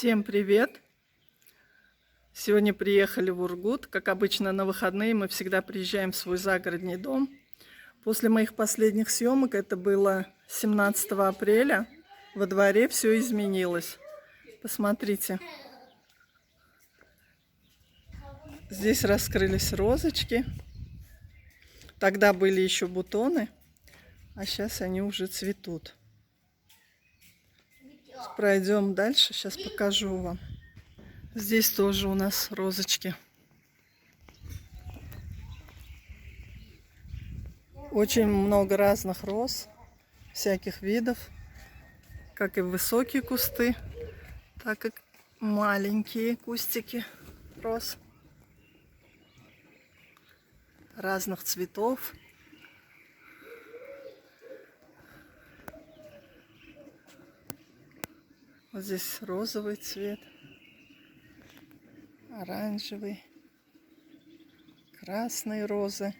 Всем привет! Сегодня приехали в Ургут. Как обычно, на выходные мы всегда приезжаем в свой загородный дом. После моих последних съемок, это было 17 апреля, во дворе все изменилось. Посмотрите. Здесь раскрылись розочки. Тогда были еще бутоны, а сейчас они уже цветут. Пройдем дальше, сейчас покажу вам. Здесь тоже у нас розочки. Очень много разных роз, всяких видов, как и высокие кусты, так и маленькие кустики роз разных цветов. Вот здесь розовый цвет, оранжевый, красные розы.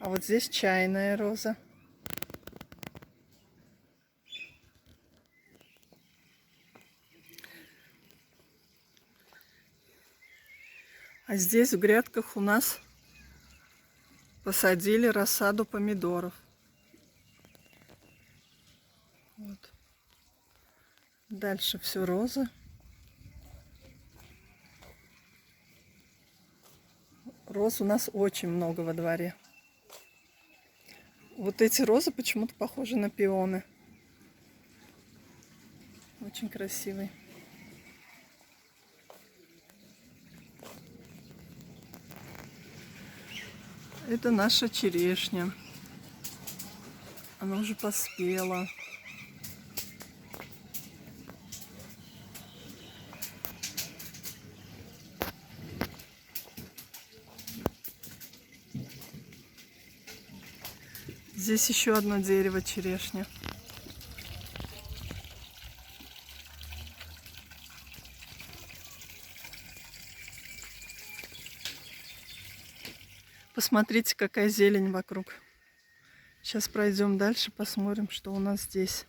А вот здесь чайная роза. А здесь в грядках у нас посадили рассаду помидоров. Вот. Дальше все розы. Роз у нас очень много во дворе. Вот эти розы почему-то похожи на пионы. Очень красивые. Это наша черешня. Она уже поспела. Здесь еще одно дерево черешня. Посмотрите, какая зелень вокруг. Сейчас пройдем дальше, посмотрим, что у нас здесь.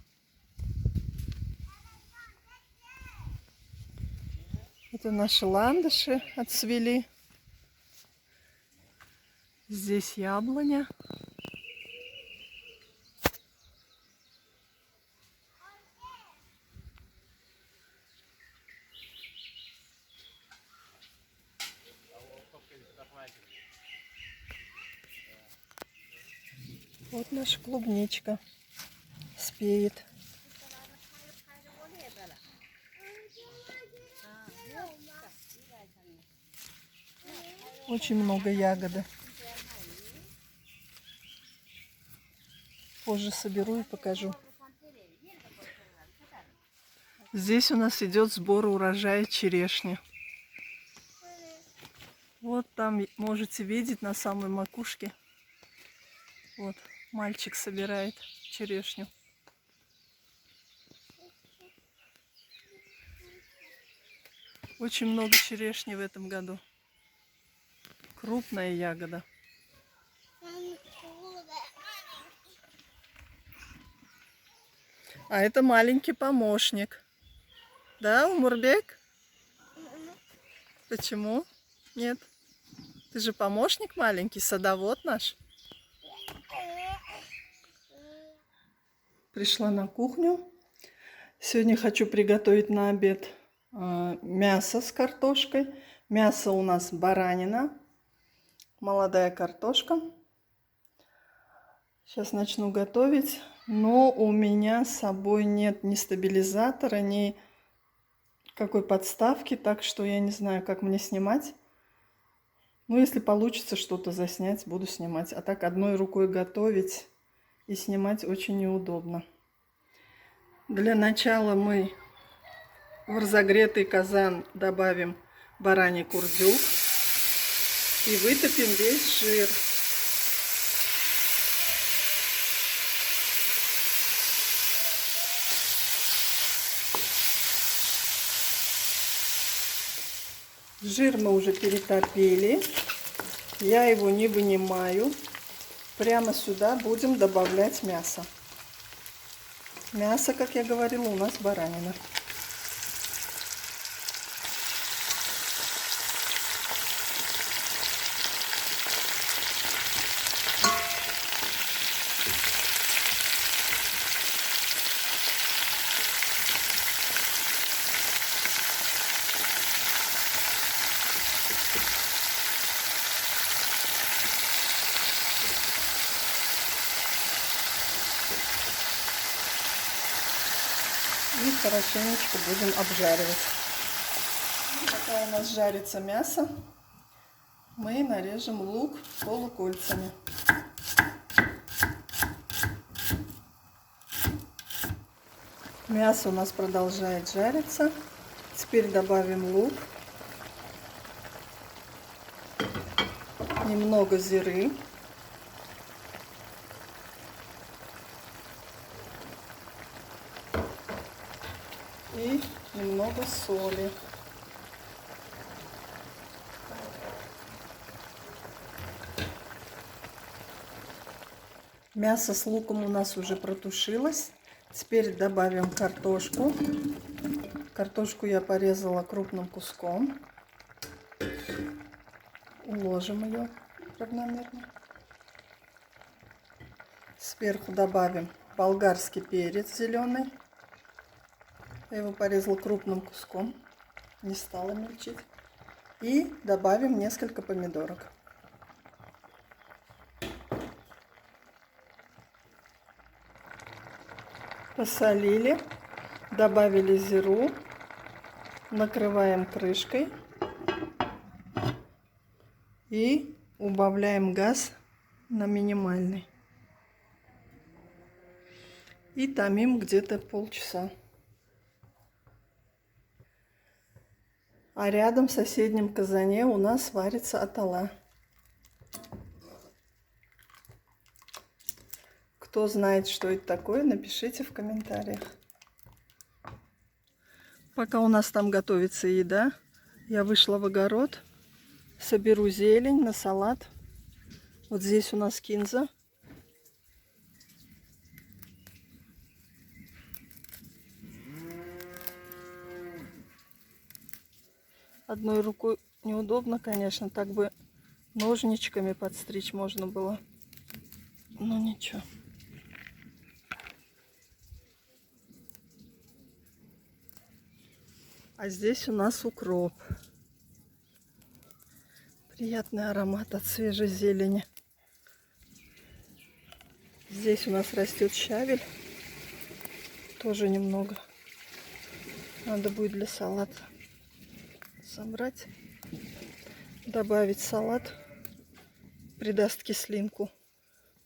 Это наши ландыши отцвели. Здесь яблоня. Вот наша клубничка спеет. Очень много ягоды. Позже соберу и покажу. Здесь у нас идет сбор урожая черешни. Вот там можете видеть на самой макушке. Вот мальчик собирает черешню. Очень много черешни в этом году. Крупная ягода. А это маленький помощник. Да, Умурбек? Почему? Нет. Ты же помощник маленький, садовод наш. Пришла на кухню. Сегодня хочу приготовить на обед мясо с картошкой. Мясо у нас баранина, молодая картошка. Сейчас начну готовить, но у меня с собой нет ни стабилизатора, ни какой подставки, так что я не знаю, как мне снимать. Ну, если получится что-то заснять, буду снимать. А так одной рукой готовить и снимать очень неудобно. Для начала мы в разогретый казан добавим бараний курдюк и вытопим весь жир. Жир мы уже перетопили. Я его не вынимаю. Прямо сюда будем добавлять мясо. Мясо, как я говорила, у нас баранина. хорошенечко будем обжаривать. Пока у нас жарится мясо, мы нарежем лук полукольцами. Мясо у нас продолжает жариться. Теперь добавим лук, немного зиры, и немного соли. Мясо с луком у нас уже протушилось. Теперь добавим картошку. Картошку я порезала крупным куском. Уложим ее равномерно. Сверху добавим болгарский перец зеленый. Я его порезала крупным куском, не стала мельчить. И добавим несколько помидорок. Посолили, добавили зиру, накрываем крышкой и убавляем газ на минимальный. И томим где-то полчаса. А рядом в соседнем казане у нас варится атала. Кто знает, что это такое, напишите в комментариях. Пока у нас там готовится еда, я вышла в огород, соберу зелень на салат. Вот здесь у нас кинза. Одной рукой неудобно, конечно, так бы ножничками подстричь можно было. Но ничего. А здесь у нас укроп. Приятный аромат от свежей зелени. Здесь у нас растет щавель. Тоже немного. Надо будет для салата собрать. Добавить в салат. Придаст кислинку.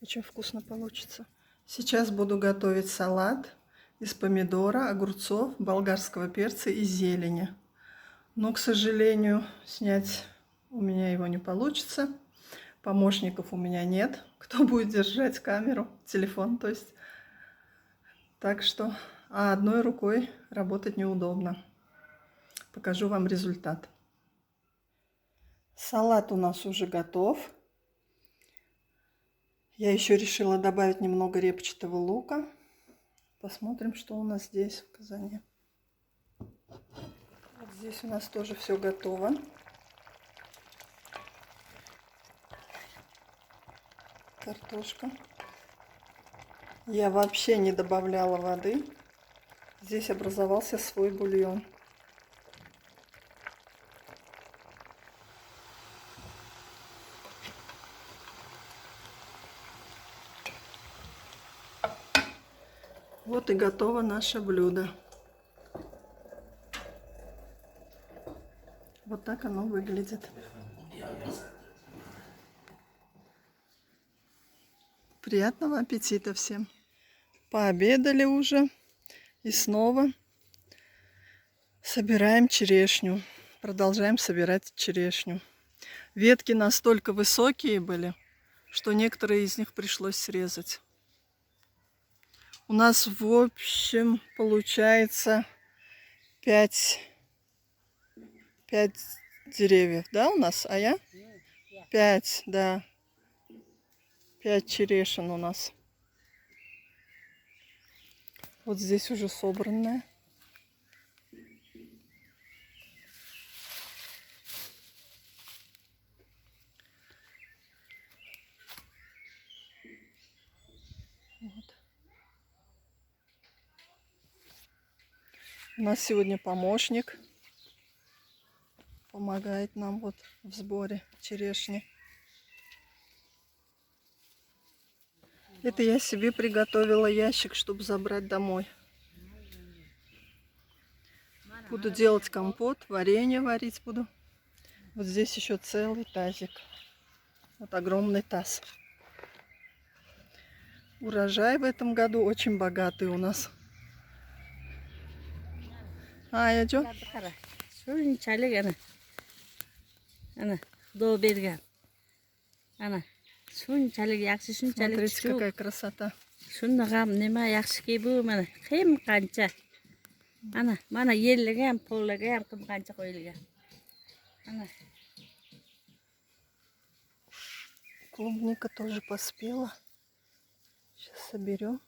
Очень вкусно получится. Сейчас буду готовить салат из помидора, огурцов, болгарского перца и зелени. Но, к сожалению, снять у меня его не получится. Помощников у меня нет. Кто будет держать камеру, телефон, то есть. Так что одной рукой работать неудобно. Покажу вам результат. Салат у нас уже готов. Я еще решила добавить немного репчатого лука. Посмотрим, что у нас здесь в казане. Вот здесь у нас тоже все готово. Картошка. Я вообще не добавляла воды. Здесь образовался свой бульон. Вот и готово наше блюдо. Вот так оно выглядит. Приятного аппетита всем! Пообедали уже и снова собираем черешню. Продолжаем собирать черешню. Ветки настолько высокие были, что некоторые из них пришлось срезать. У нас в общем получается 5 деревьев, да, у нас? А я? 5, да. 5 черешин у нас. Вот здесь уже собранная. Вот. У нас сегодня помощник. Помогает нам вот в сборе черешни. Это я себе приготовила ящик, чтобы забрать домой. Буду делать компот, варенье варить буду. Вот здесь еще целый тазик. Вот огромный таз. Урожай в этом году очень богатый у нас. Я что? Шунчалык ана до берген. Ана шунчалык yaxshi shunchalik. Смотрите, какая красота. Shunaqam nima yaxshiki bu mana qim qancha. Mana yerlarga ham, pollarga ham qim qancha qo'yilgan. Ana. Клубника тоже поспела. Сейчас соберем.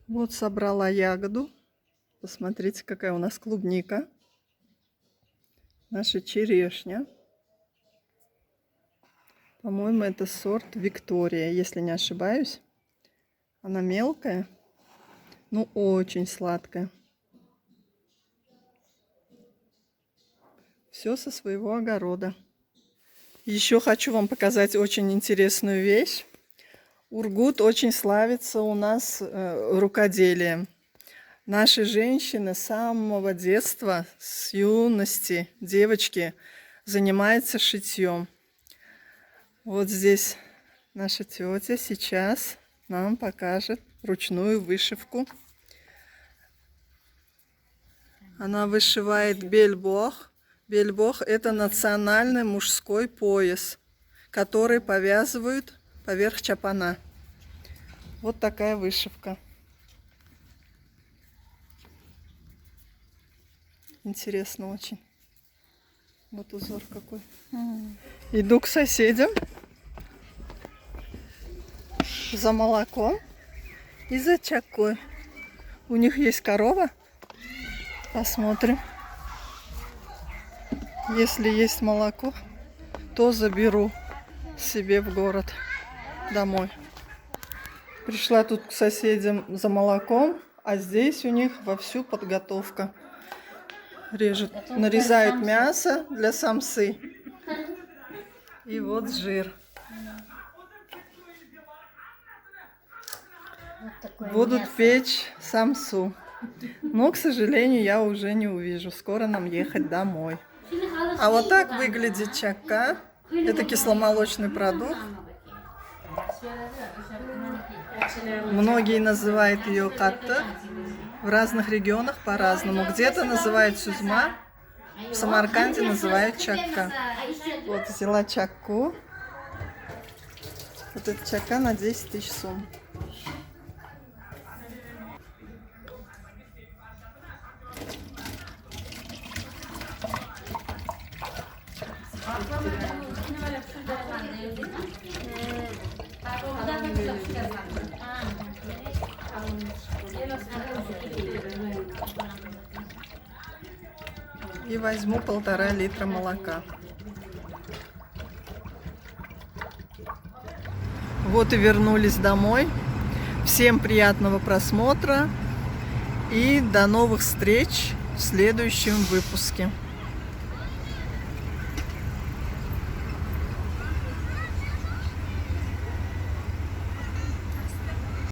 Вот собрала ягоду. Посмотрите, какая у нас клубника. Наша черешня. По-моему, это сорт Виктория, если не ошибаюсь. Она мелкая, но очень сладкая. Все со своего огорода. Еще хочу вам показать очень интересную вещь. Ургут очень славится у нас рукоделием. Наши женщины с самого детства, с юности, девочки, занимаются шитьем. Вот здесь наша тетя сейчас нам покажет ручную вышивку. Она вышивает бельбох. Бельбох – это национальный мужской пояс, который повязывают поверх чапана. Вот такая вышивка. Интересно очень. Вот узор какой. Иду к соседям за молоком и за чакой. У них есть корова. Посмотрим. Если есть молоко, то заберу себе в город домой. Пришла тут к соседям за молоком, а здесь у них вовсю подготовка. Режет, нарезает мясо для самсы. И вот жир. Будут печь самсу. Но, к сожалению, я уже не увижу. Скоро нам ехать домой. А вот так выглядит чакка. Это кисломолочный продукт. Многие называют ее катты. В разных регионах по-разному. Где-то называют сюзма, в Самарканде называют чакка. Вот взяла чакку. Вот эта чакка на 10 тысяч сум. И возьму 1,5 литра молока. Вот и вернулись домой. Всем приятного просмотра и до новых встреч в следующем выпуске.